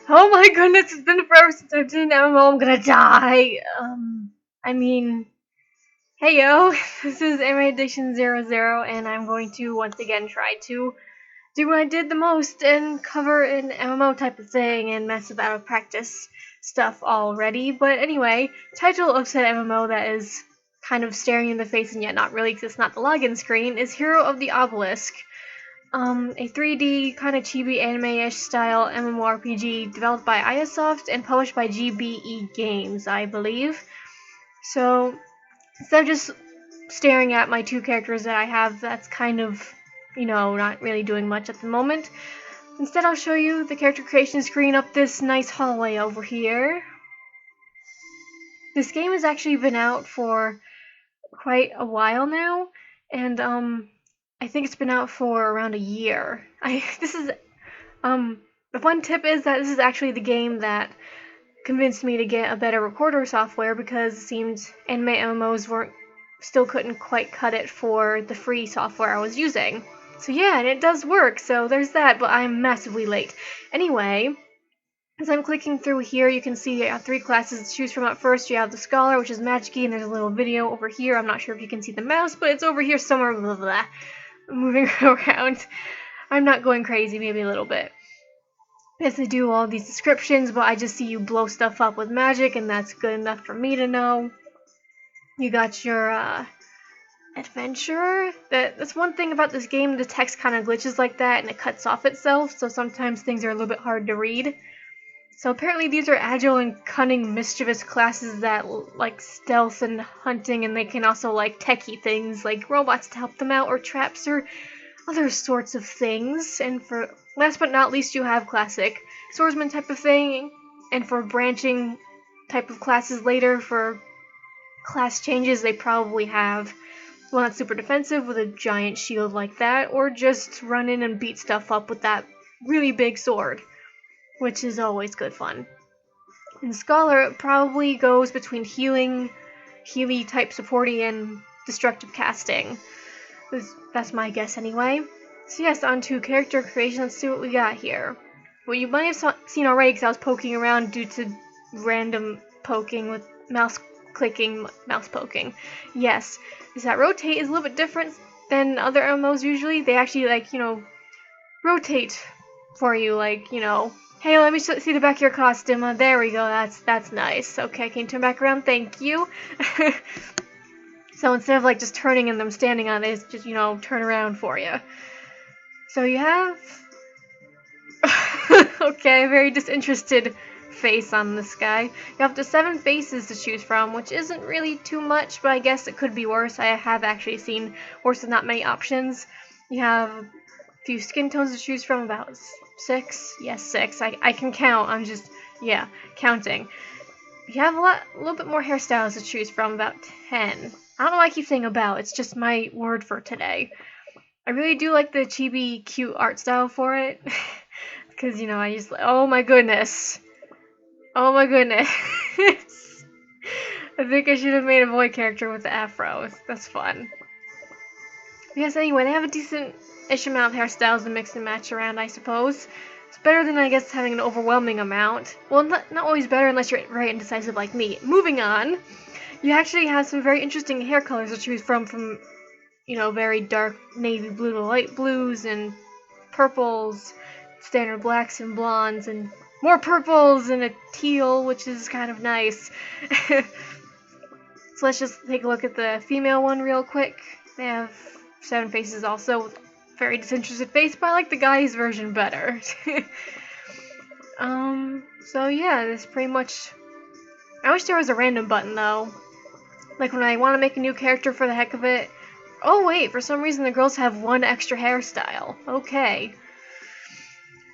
Oh my goodness, it's been forever since I've done an MMO, I'm gonna die! I mean, hey yo, this is MMORPG00, and I'm going to once again try to do what I did the most and cover an MMO type of thing and mess with out of practice stuff already. But anyway, title of said MMO that is kind of staring you in the face and yet not really because it's not the login screen is Hero of the Obelisk. A 3D kind of chibi anime-ish style MMORPG developed by Iasoft and published by GBE Games, I believe. So instead of just staring at my two characters that I have, that's kind of, not really doing much at the moment. Instead, I'll show you the character creation screen up this nice hallway over here. This game has actually been out for quite a while now, and I think it's been out for around a year. The one tip is that this is actually the game that convinced me to get a better recorder software because it seemed anime MMOs still couldn't quite cut it for the free software I was using. So yeah, and it does work, so there's that, but I'm massively late. Anyway, as I'm clicking through here, you can see I have three classes to choose from. At first, you have the Scholar, which is Magic-y, and there's a little video over here. I'm not sure if you can see the mouse, but it's over here somewhere, blah, blah, blah, moving around. I'm not going crazy, maybe a little bit. Yes, they do all these descriptions, but I just see you blow stuff up with magic, and that's good enough for me to know. You got your, adventurer. That's one thing about this game, the text kind of glitches like that, and it cuts off itself, so sometimes things are a little bit hard to read. So apparently these are agile and cunning, mischievous classes that like stealth and hunting, and they can also like techie things, like robots to help them out, or traps, or other sorts of things. And for last but not least, you have classic swordsman type of thing, and for branching type of classes later, for class changes, they probably have one that's super defensive with a giant shield like that, or just run in and beat stuff up with that really big sword, which is always good fun. And Scholar, it probably goes between Healy type supporty, and destructive casting. That's my guess anyway. So yes, on to character creation. Let's see what we got here. What you might have seen already, because I was poking around due to random poking with mouse clicking, mouse poking. Yes, is that rotate is a little bit different than other MMOs usually. They actually rotate for you, hey, let me see the back of your costume. There we go. That's nice. Okay, can you turn back around? Thank you. So instead of just turning and them standing on it, it's just turn around for you. So you have okay, very disinterested face on this guy. You have up to 7 faces to choose from, which isn't really too much, but I guess it could be worse. I have actually seen worse with not many options. You have a few skin tones to choose from, about 6. Yes, 6. I can count. I'm just, counting. You have a little bit more hairstyles to choose from, about 10. I don't know why I keep saying about. It's just my word for today. I really do like the chibi cute art style for it. Because, I just, oh my goodness. Oh my goodness. I think I should have made a boy character with the afro. That's fun. Yes, anyway, they have a decent-ish amount of hairstyles to mix and match around, I suppose. It's better than, I guess, having an overwhelming amount. Well, not always better unless you're very indecisive like me. Moving on, you actually have some very interesting hair colors to choose from very dark navy blue to light blues, and purples, standard blacks and blondes, and more purples, and a teal, which is kind of nice. So let's just take a look at the female one real quick. They have 7 faces also, with very disinterested face, but I like the guy's version better. So yeah, that's pretty much. I wish there was a random button though. Like when I want to make a new character for the heck of it. Oh wait, for some reason the girls have 1 extra hairstyle. Okay.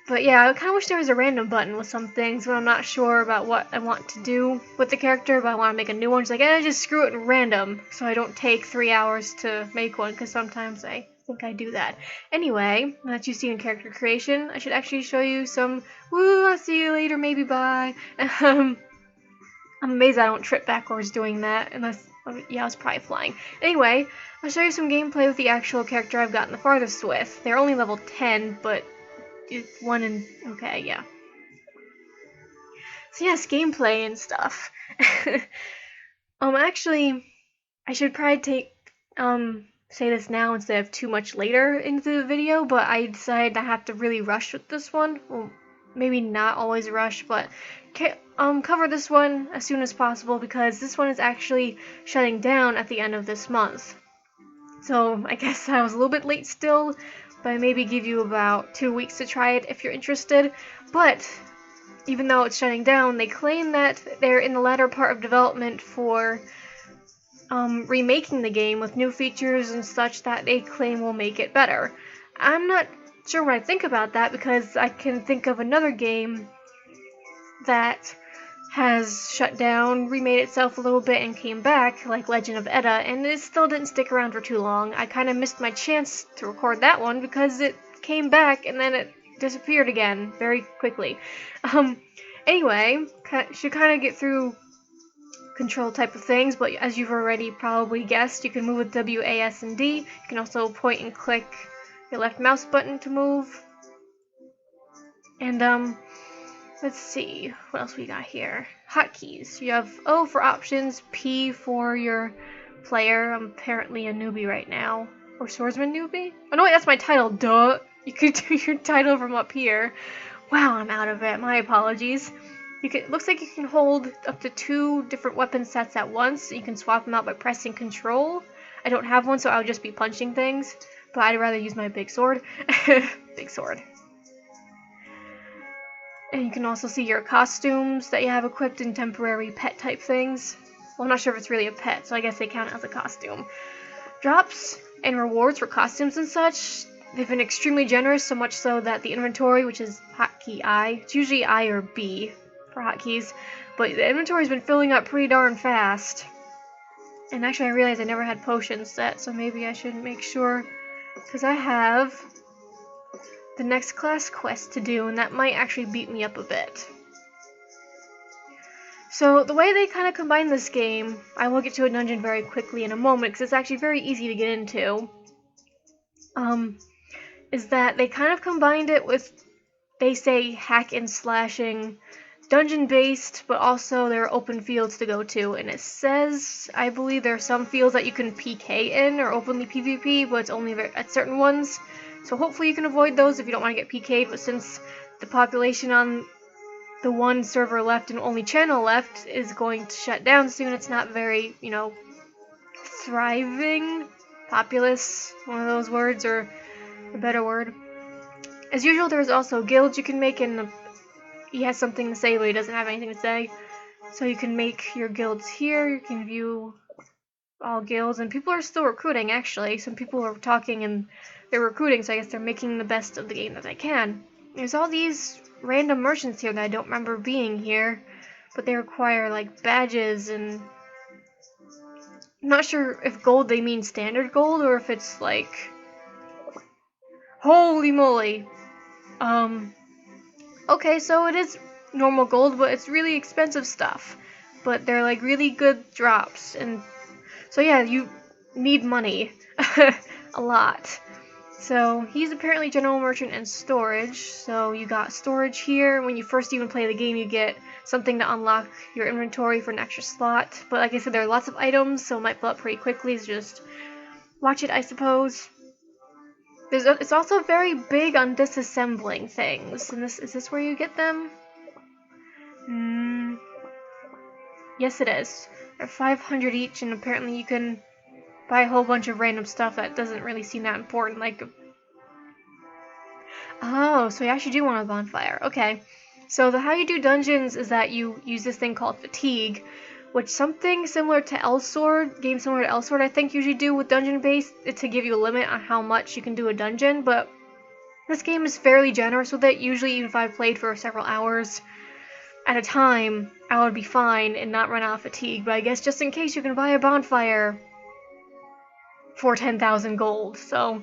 But yeah, I kind of wish there was a random button with some things when I'm not sure about what I want to do with the character, but I want to make a new one. It's like, just screw it in random, so I don't take 3 hours to make one, because sometimes I think I do that. Anyway, now that you've seen character creation, I should actually show you some, woo, I'll see you later, maybe bye. I'm amazed I don't trip backwards doing that, unless, I was probably flying. Anyway, I'll show you some gameplay with the actual character I've gotten the farthest with. They're only level 10, but it's 1 in, okay, yeah. So yes, gameplay and stuff. Actually, I should probably say this now instead of too much later into the video, but I decided I have to really rush with this one. Well, maybe not always rush, but cover this one as soon as possible because this one is actually shutting down at the end of this month. So I guess I was a little bit late still, but I maybe give you about 2 weeks to try it if you're interested. But even though it's shutting down, they claim that they're in the latter part of development for remaking the game with new features and such that they claim will make it better. I'm not sure what I think about that because I can think of another game that has shut down, remade itself a little bit, and came back, like Legend of Edda, and it still didn't stick around for too long. I kind of missed my chance to record that one because it came back and then it disappeared again very quickly. Anyway, should kind of get through control type of things, but as you've already probably guessed, you can move with W, A, S, and D. You can also point and click your left mouse button to move. And let's see, what else we got here? Hotkeys. You have O for options, P for your player. I'm apparently a newbie right now. Or swordsman newbie? Oh no, wait, that's my title, duh! You could do your title from up here. Wow, I'm out of it. My apologies. Looks like you can hold up to 2 different weapon sets at once. You can swap them out by pressing Control. I don't have one, so I would just be punching things. But I'd rather use my big sword. Big sword. And you can also see your costumes that you have equipped in temporary pet type things. Well, I'm not sure if it's really a pet, so I guess they count as a costume. Drops and rewards for costumes and such. They've been extremely generous, so much so that the inventory, which is hotkey I, it's usually I or B for hotkeys, but the inventory's been filling up pretty darn fast. And actually I realized I never had potions set, so maybe I should make sure, because I have the next class quest to do, and that might actually beat me up a bit. So the way they kind of combine this game, I will get to a dungeon very quickly in a moment, because it's actually very easy to get into, is that they kind of combined it with, they say, hack and slashing, dungeon-based, but also there are open fields to go to, and it says, I believe there are some fields that you can PK in, or openly PvP, but it's only at certain ones, so hopefully you can avoid those if you don't want to get PK'd, but since the population on the one server left and only channel left is going to shut down soon, it's not very, thriving, populous, one of those words, or a better word. As usual, there's also guilds you can make, and he has something to say, but he doesn't have anything to say. So you can make your guilds here, you can view all guilds, and people are still recruiting, actually. Some people are talking and they're recruiting, so I guess they're making the best of the game that they can. There's all these random merchants here that I don't remember being here, but they require, like, badges, and I'm not sure if gold they mean standard gold, or if it's, like, holy moly. Okay, so it is normal gold, but it's really expensive stuff. But they're like really good drops, and so yeah, you need money. A lot. So he's apparently general merchant and storage. So you got storage here. When you first even play the game, you get something to unlock your inventory for an extra slot. But like I said, there are lots of items, so it might fill up pretty quickly, so just watch it, I suppose. It's also very big on disassembling things. And is this where you get them? Yes, it is. They're 500 each, and apparently you can buy a whole bunch of random stuff that doesn't really seem that important. Like, oh, so you actually do want a bonfire. Okay. So how you do dungeons is that you use this thing called fatigue, which something similar to Elsword, game similar to Elsword, I think usually do with dungeon-based, to give you a limit on how much you can do a dungeon, but this game is fairly generous with it. Usually, even if I played for several hours at a time, I would be fine and not run out of fatigue, but I guess just in case you can buy a bonfire for 10,000 gold, so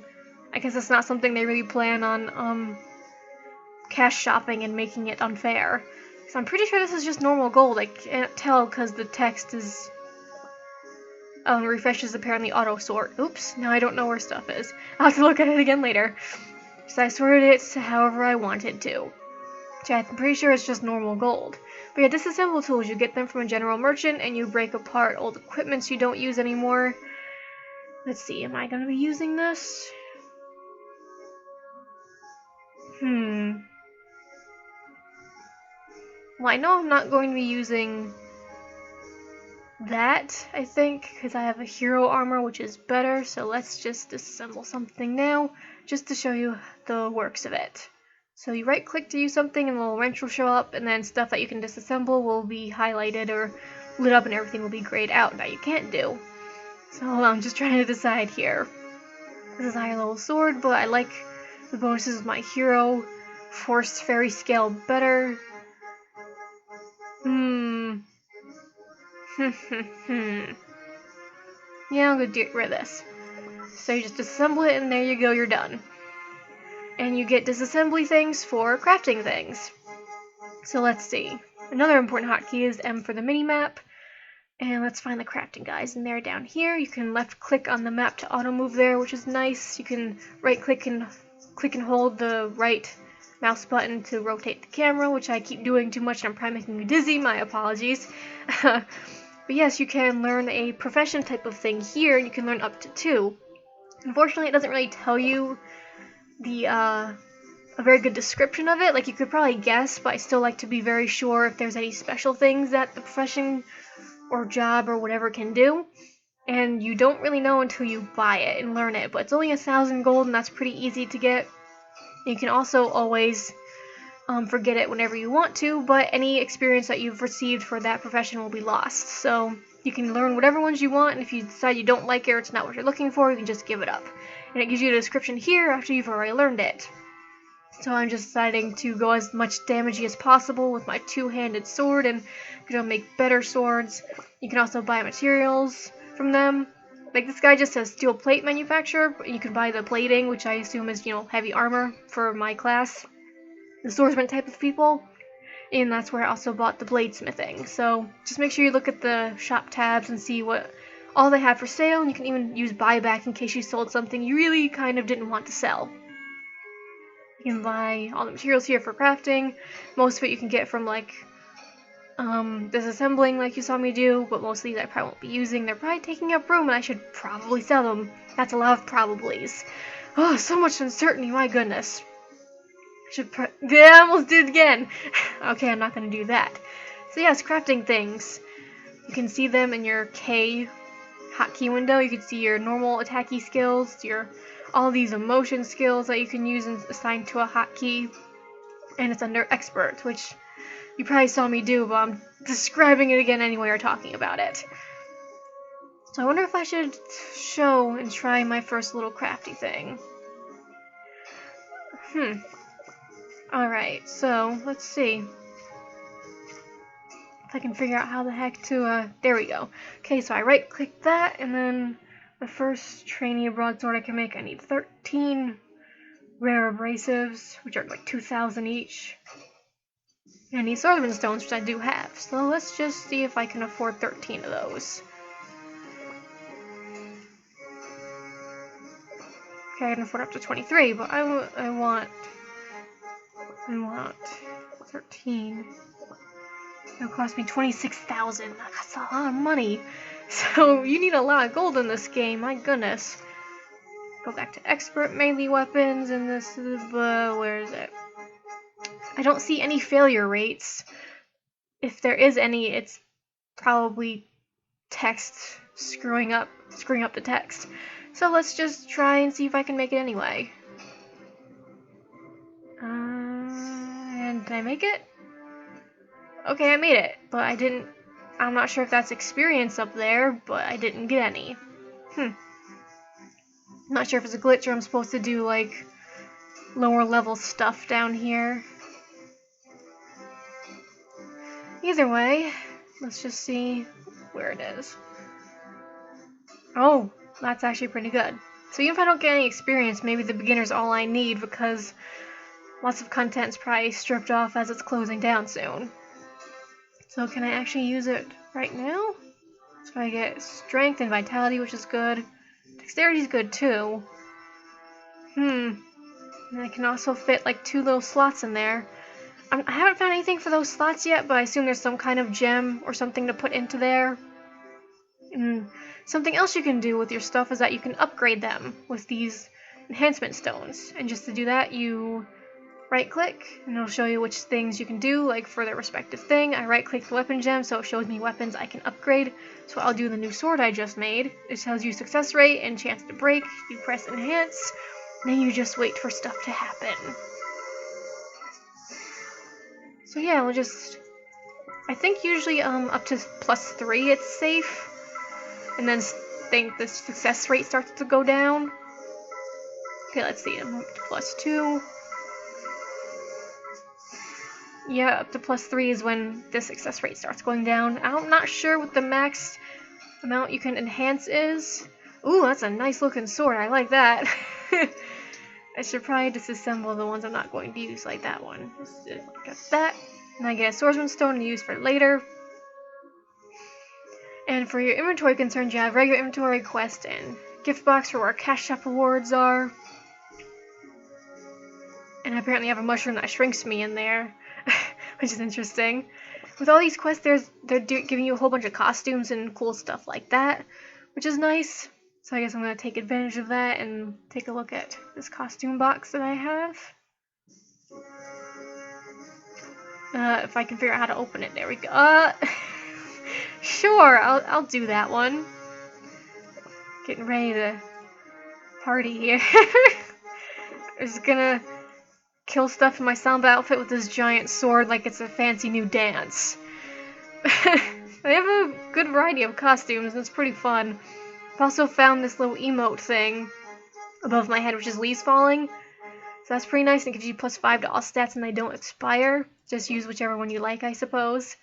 I guess that's not something they really plan on cash shopping and making it unfair. So I'm pretty sure this is just normal gold. I can't tell because the text is refreshes apparently auto sort. Oops, now I don't know where stuff is. I'll have to look at it again later. So I sorted it however I wanted to. which I'm pretty sure is just normal gold. But yeah, disassemble tools, you get them from a general merchant, and you break apart old equipment you don't use anymore. Let's see, am I going to be using this? Well, I know I'm not going to be using that, I think, because I have a hero armor, which is better, so let's just disassemble something now, just to show you the works of it. So you right click to use something and a little wrench will show up, and then stuff that you can disassemble will be highlighted or lit up and everything will be grayed out that you can't do. So hold on, I'm just trying to decide here. This is a higher level sword, but I like the bonuses of my hero. Force fairy scale better. Yeah, I'm gonna get rid of this. So you just disassemble it and there you go, you're done. And you get disassembly things for crafting things. So let's see. Another important hotkey is M for the mini-map. And let's find the crafting guys. And they're down here. You can left click on the map to auto move there, which is nice. You can right click and hold the right mouse button to rotate the camera, which I keep doing too much and I'm probably making you dizzy. My apologies. But yes, you can learn a profession type of thing here. You can learn up to 2. Unfortunately, it doesn't really tell you a very good description of it. Like, you could probably guess, but I still like to be very sure if there's any special things that the profession or job or whatever can do. And you don't really know until you buy it and learn it. But it's only 1,000 gold, and that's pretty easy to get. You can also always forget it whenever you want to, but any experience that you've received for that profession will be lost. So you can learn whatever ones you want, and if you decide you don't like it or it's not what you're looking for, you can just give it up. And it gives you a description here after you've already learned it. So I'm just deciding to go as much damage as possible with my two-handed sword, and I'm gonna make better swords. You can also buy materials from them. Like, this guy just says steel plate manufacturer, but you can buy the plating, which I assume is, heavy armor for my class, the swordsman type of people. And that's where I also bought the bladesmithing. So just make sure you look at the shop tabs and see what all they have for sale, and you can even use buyback in case you sold something you really kind of didn't want to sell. You can buy all the materials here for crafting. Most of it you can get from, like, disassembling like you saw me do, but most of these I probably won't be using. They're probably taking up room and I should probably sell them. That's a lot of probablys. Oh, so much uncertainty, my goodness. I almost did it again. Okay, I'm not going to do that. So yes, crafting things. You can see them in your K hotkey window. You can see your normal attacky skills, all these emotion skills that you can use and assign to a hotkey. And it's under expert, which you probably saw me do, but I'm describing it again anyway or talking about it. So I wonder if I should show and try my first little crafty thing. Alright, so let's see if I can figure out how the heck to, there we go. Okay, so I right click that, and then the first trainee broadsword I can make, I need 13 rare abrasives, which are like 2,000 each. And I need swordsman stones, which I do have. So let's just see if I can afford 13 of those. Okay, I can afford up to 23, but I want 13. It'll cost me 26,000. That's a lot of money. So you need a lot of gold in this game, my goodness. Go back to expert melee weapons, and this is, where is it? I don't see any failure rates. If there is any, it's probably text screwing up the text. So let's just try and see if I can make it anyway. And did I make it? Okay, I made it, but I'm not sure if that's experience up there, but I didn't get any. Not sure if it's a glitch or I'm supposed to do, like, lower level stuff down here. Either way, let's just see where it is. Oh, that's actually pretty good. So even if I don't get any experience, maybe the beginner's all I need, because lots of content's probably stripped off as it's closing down soon. So can I actually use it right now? So I get strength and vitality, which is good. Dexterity's good too. And I can also fit like 2 little slots in there. I haven't found anything for those slots yet, but I assume there's some kind of gem or something to put into there. And something else you can do with your stuff is that you can upgrade them with these enhancement stones. And just to do that, you right-click, and it'll show you which things you can do, like for their respective thing. I right-click the weapon gem, so it shows me weapons I can upgrade. So I'll do the new sword I just made. It tells you success rate and chance to break. You press enhance, and then you just wait for stuff to happen. So yeah, we'll just... I think usually up to +3 it's safe. And then think the success rate starts to go down. Okay, let's see. I'm up to +2. Yeah, up to +3 is when the success rate starts going down. I'm not sure what the max amount you can enhance is. Ooh, that's a nice looking sword. I like that. I should probably disassemble the ones I'm not going to use, like that one. Just got that. And I get a swordsman stone to use for later. And for your inventory concerns, you have regular inventory, quest, and gift box for where cash shop rewards are. And I apparently have a mushroom that shrinks me in there, which is interesting. With all these quests, they're giving you a whole bunch of costumes and cool stuff like that, which is nice. So I guess I'm going to take advantage of that and take a look at this costume box that I have. If I can figure out how to open it, there we go. Sure, I'll do that one. Getting ready to party here. I'm just gonna kill stuff in my Samba outfit with this giant sword like it's a fancy new dance. They have a good variety of costumes, and it's pretty fun. I've also found this little emote thing above my head, which is leaves falling. So that's pretty nice, and it gives you +5 to all stats, and they don't expire. Just use whichever one you like, I suppose.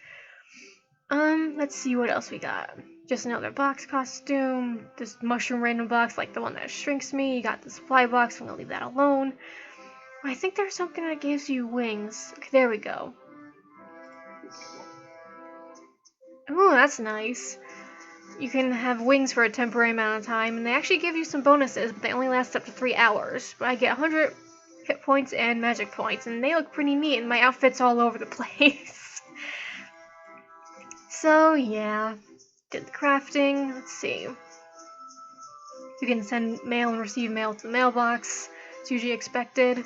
Let's see what else we got. Just another box costume, this mushroom random box like the one that shrinks me. You got the supply box, I'm gonna leave that alone. I think there's something that gives you wings. Okay, there we go. Ooh, that's nice. You can have wings for a temporary amount of time, and they actually give you some bonuses, but they only last up to 3 hours. But I get 100 hit points and magic points, and they look pretty neat, and my outfit's all over the place. So, yeah. Did the crafting. Let's see. You can send mail and receive mail to the mailbox. It's usually expected.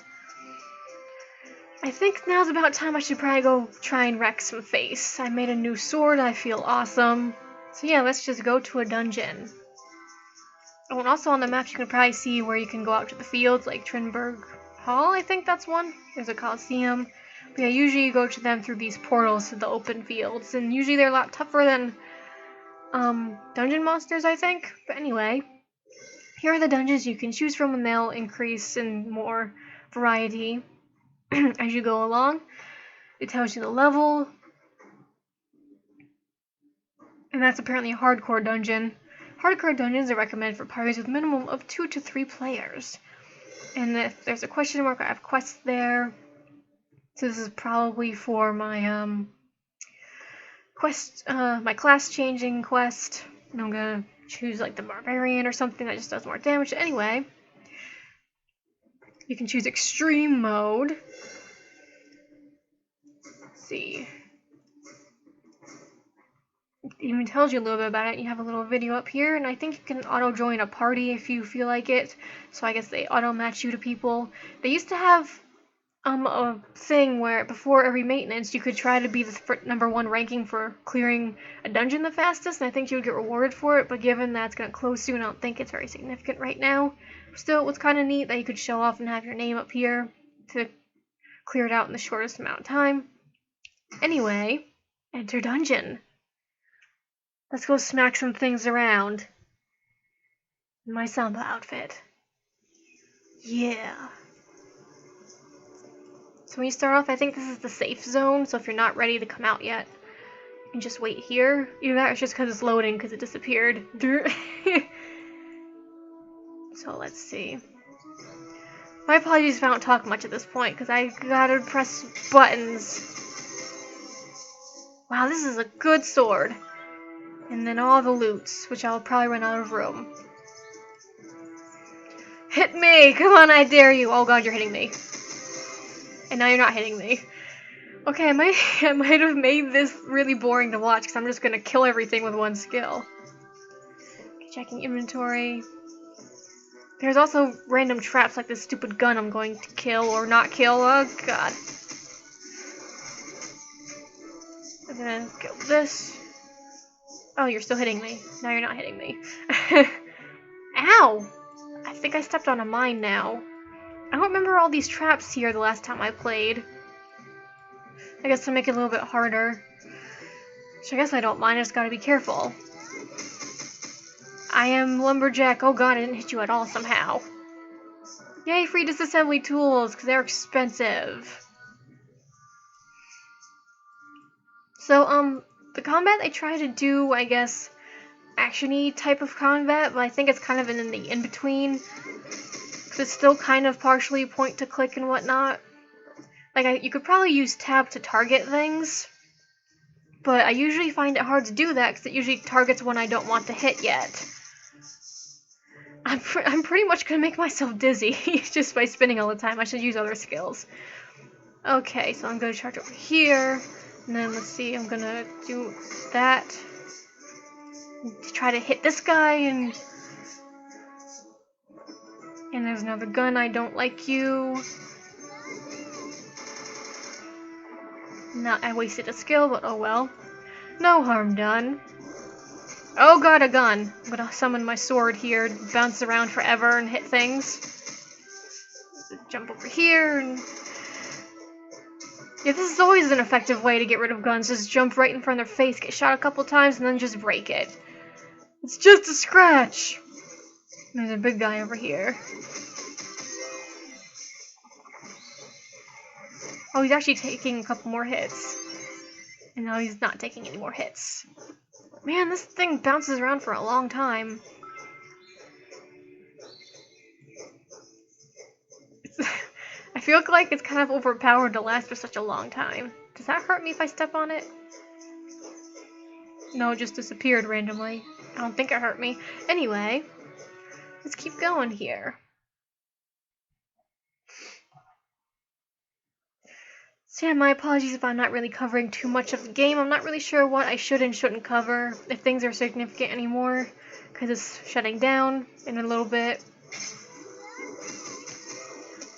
I think now's about time I should probably go try and wreck some face. I made a new sword. I feel awesome. So yeah, let's just go to a dungeon. Oh, and also on the map you can probably see where you can go out to the fields, like Trinberg Hall, I think that's one. There's a Coliseum. But yeah, usually you go to them through these portals to the open fields, and usually they're a lot tougher than dungeon monsters, I think. But anyway, here are the dungeons you can choose from, and they'll increase in more variety as you go along. It tells you the level, and that's apparently a hardcore dungeon. Hardcore dungeons are recommended for parties with a minimum of 2 to 3 players. And if there's a question mark, I have quests there. So this is probably for my quest, my class changing quest. And I'm gonna choose like the barbarian or something that just does more damage. Anyway, you can choose extreme mode. Let's see. It even tells you a little bit about it. You have a little video up here, and I think you can auto join a party if you feel like it. So I guess they auto match you to people. They used to have a thing where before every maintenance you could try to be the #1 ranking for clearing a dungeon the fastest, and I think you would get rewarded for it, but given that it's going to close soon, I don't think it's very significant right now. Still, it was kind of neat that you could show off and have your name up here to clear it out in the shortest amount of time. Anyway, enter dungeon. Let's go smack some things around in my Samba outfit. Yeah. So when you start off, I think this is the safe zone, so if you're not ready to come out yet, you can just wait here. Either that or it's just because it's loading, because it disappeared. So let's see. My apologies if I don't talk much at this point, because I gotta press buttons. Wow, this is a good sword. And then all the loots, which I'll probably run out of room. Hit me! Come on, I dare you! Oh god, you're hitting me. And now you're not hitting me. Okay, I might have made this really boring to watch because I'm just gonna kill everything with one skill. Okay, checking inventory. There's also random traps like this stupid gun I'm going to kill or not kill. Oh god. I'm gonna kill this. Oh, you're still hitting me. Now you're not hitting me. Ow! I think I stepped on a mine now. I don't remember all these traps here the last time I played. I guess to make it a little bit harder. So I guess I don't mind, I just gotta be careful. I am Lumberjack. Oh god, I didn't hit you at all somehow. Yay, free disassembly tools, because they're expensive. So, the combat they try to do, I guess, actiony type of combat, but I think it's kind of in the in-between. Because it's still kind of partially point to click and whatnot. Like, you could probably use tab to target things, but I usually find it hard to do that because it usually targets one I don't want to hit yet. I'm pretty much gonna make myself dizzy just by spinning all the time. I should use other skills. Okay, so I'm gonna charge over here, and then let's see, I'm gonna do that. Try to hit this guy, and there's another gun, I don't like you. I wasted a skill, but oh well. No harm done. Oh god, a gun. I'm gonna summon my sword here, bounce around forever and hit things. Jump over here, and yeah, this is always an effective way to get rid of guns. Just jump right in front of their face, get shot a couple times, and then just break it. It's just a scratch! There's a big guy over here. Oh, he's actually taking a couple more hits. And now he's not taking any more hits. Man, this thing bounces around for a long time. I feel like it's kind of overpowered to last for such a long time. Does that hurt me if I step on it? No, it just disappeared randomly. I don't think it hurt me. Anyway, let's keep going here. So yeah, my apologies if I'm not really covering too much of the game. I'm not really sure what I should and shouldn't cover, if things are significant anymore, because it's shutting down in a little bit.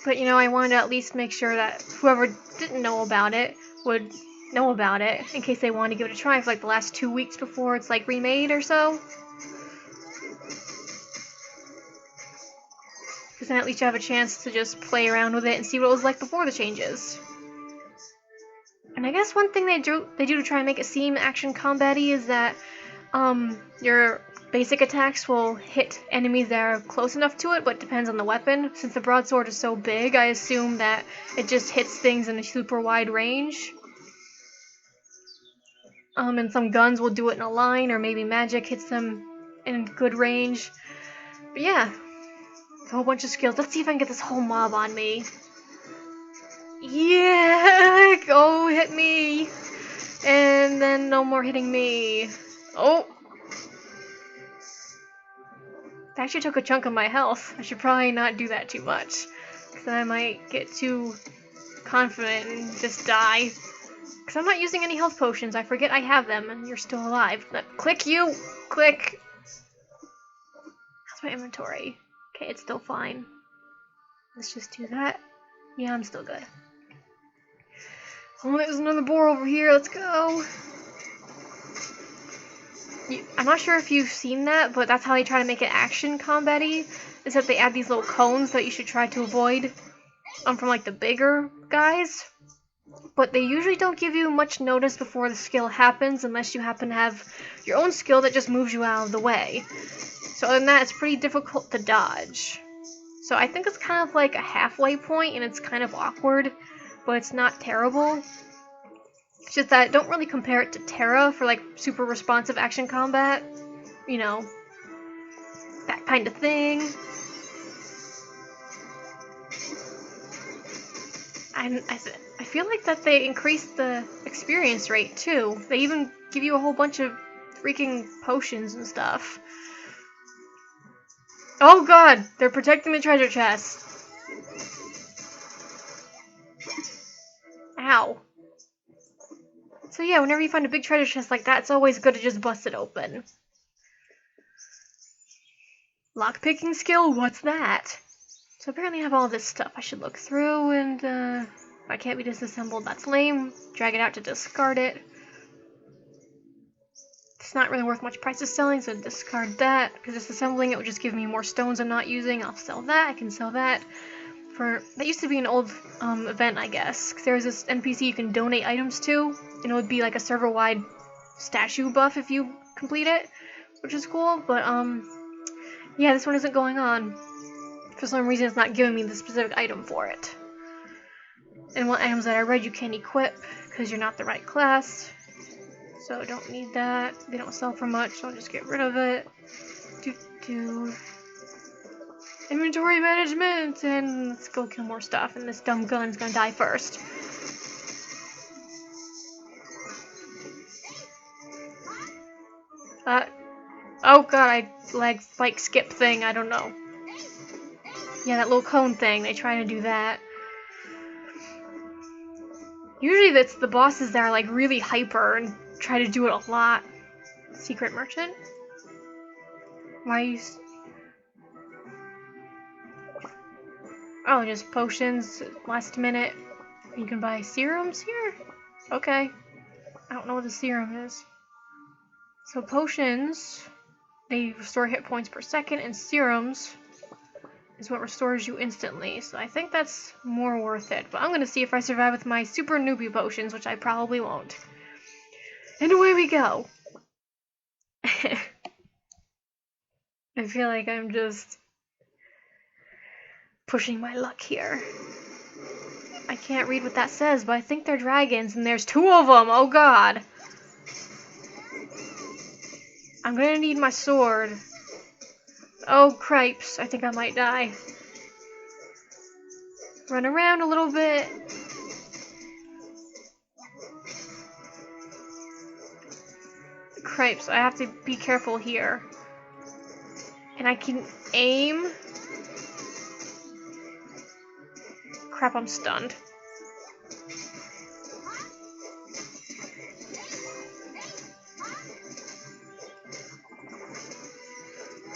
But you know, I wanted to at least make sure that whoever didn't know about it would know about it, in case they wanted to give it a try for like the last 2 weeks before it's like remade or so. Because then at least you have a chance to just play around with it and see what it was like before the changes. And I guess one thing they do to try and make it seem action combat-y is that your basic attacks will hit enemies that are close enough to it, but it depends on the weapon. Since the broadsword is so big, I assume that it just hits things in a super wide range. And some guns will do it in a line, or maybe magic hits them in good range. But yeah, a whole bunch of skills. Let's see if I can get this whole mob on me. Yeah! Oh, hit me! And then no more hitting me. Oh! That actually took a chunk of my health. I should probably not do that too much, because then I might get too confident and just die. Because I'm not using any health potions. I forget I have them, and you're still alive. Click you! Click! That's my inventory. Okay, it's still fine. Let's just do that. Yeah, I'm still good. Oh, there's another boar over here. Let's go. I'm not sure if you've seen that, but that's how they try to make it action combat-y, is that they add these little cones that you should try to avoid from like the bigger guys. But they usually don't give you much notice before the skill happens unless you happen to have your own skill that just moves you out of the way. So other than that, it's pretty difficult to dodge. So I think it's kind of like a halfway point, and it's kind of awkward, but it's not terrible. It's just that don't really compare it to Terra for like super responsive action combat. You know, that kind of thing. And I feel like that they increased the experience rate too. They even give you a whole bunch of freaking potions and stuff. Oh god, they're protecting the treasure chest. Ow. So yeah, whenever you find a big treasure chest like that, it's always good to just bust it open. Lockpicking skill? What's that? So apparently I have all this stuff I should look through, and if I can't be disassembled, that's lame. Drag it out to discard it. It's not really worth much price of selling, so discard that, because disassembling it would just give me more stones I'm not using. I'll sell that. I can sell that. That used to be an old event, I guess. There was this NPC you can donate items to, and it would be like a server-wide statue buff if you complete it, which is cool. But yeah, this one isn't going on. For some reason, it's not giving me the specific item for it. And what items that I read you can't equip because you're not the right class. So don't need that. They don't sell for much, so I'll just get rid of it. Inventory management, and let's go kill more stuff, and this dumb gun's gonna die first. Oh god, I like skip thing, I don't know. Yeah, that little cone thing, they try to do that. Usually it's the bosses that are like really hyper and try to do it a lot. Secret merchant? Why are you... Oh, just potions, last minute. You can buy serums here? Okay. I don't know what the serum is. So potions, they restore hit points per second, and serums is what restores you instantly. So I think that's more worth it. But I'm gonna see if I survive with my super newbie potions, which I probably won't. And away we go! I feel like I'm just pushing my luck here. I can't read what that says, but I think they're dragons, and there's 2 of them! Oh god! I'm gonna need my sword. Oh cripes, I think I might die. Run around a little bit. Cripes, I have to be careful here. And I can aim. Crap, I'm stunned.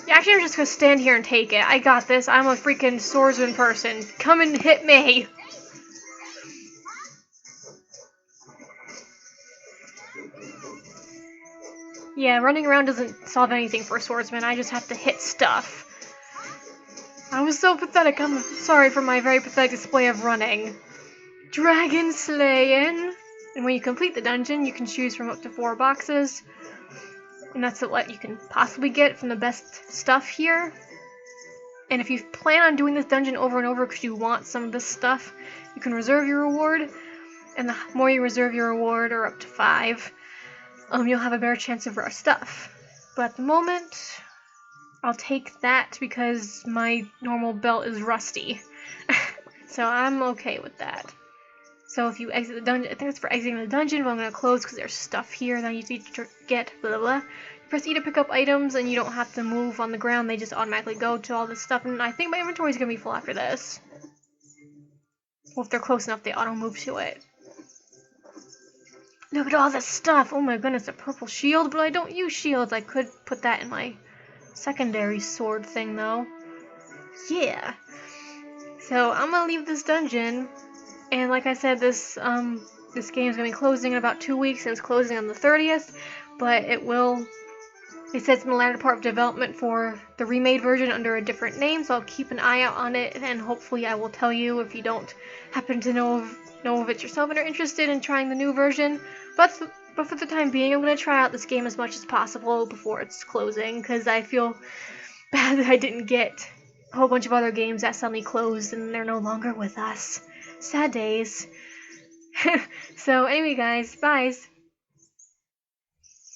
Yeah, actually I'm just gonna stand here and take it. I got this. I'm a freaking swordsman person. Come and hit me! Yeah, running around doesn't solve anything for a swordsman. I just have to hit stuff. I was so pathetic. I'm sorry for my very pathetic display of running. Dragon slaying! And when you complete the dungeon, you can choose from up to 4 boxes. And that's what you can possibly get from the best stuff here. And if you plan on doing this dungeon over and over because you want some of this stuff, you can reserve your reward. And the more you reserve your reward, or up to 5, you'll have a better chance of rare stuff. But at the moment, I'll take that because my normal belt is rusty. So I'm okay with that. So if you exit the dungeon, I think it's for exiting the dungeon, but I'm going to close because there's stuff here that you need to get, blah, blah. You press E to pick up items, and you don't have to move on the ground. They just automatically go to all this stuff, and I think my inventory is going to be full after this. Well, if they're close enough, they auto-move to it. Look at all this stuff! Oh my goodness, a purple shield, but I don't use shields. I could put that in my secondary sword thing, though. Yeah! So, I'm gonna leave this dungeon. And like I said, this game's gonna be closing in about 2 weeks, and it's closing on the 30th, but it says in the latter part of development for the remade version under a different name, so I'll keep an eye out on it, and hopefully I will tell you if you don't happen to know of it yourself and are interested in trying the new version. But for the time being, I'm gonna try out this game as much as possible before it's closing, because I feel bad that I didn't get a whole bunch of other games that suddenly closed and they're no longer with us. Sad days. So anyway guys, bye.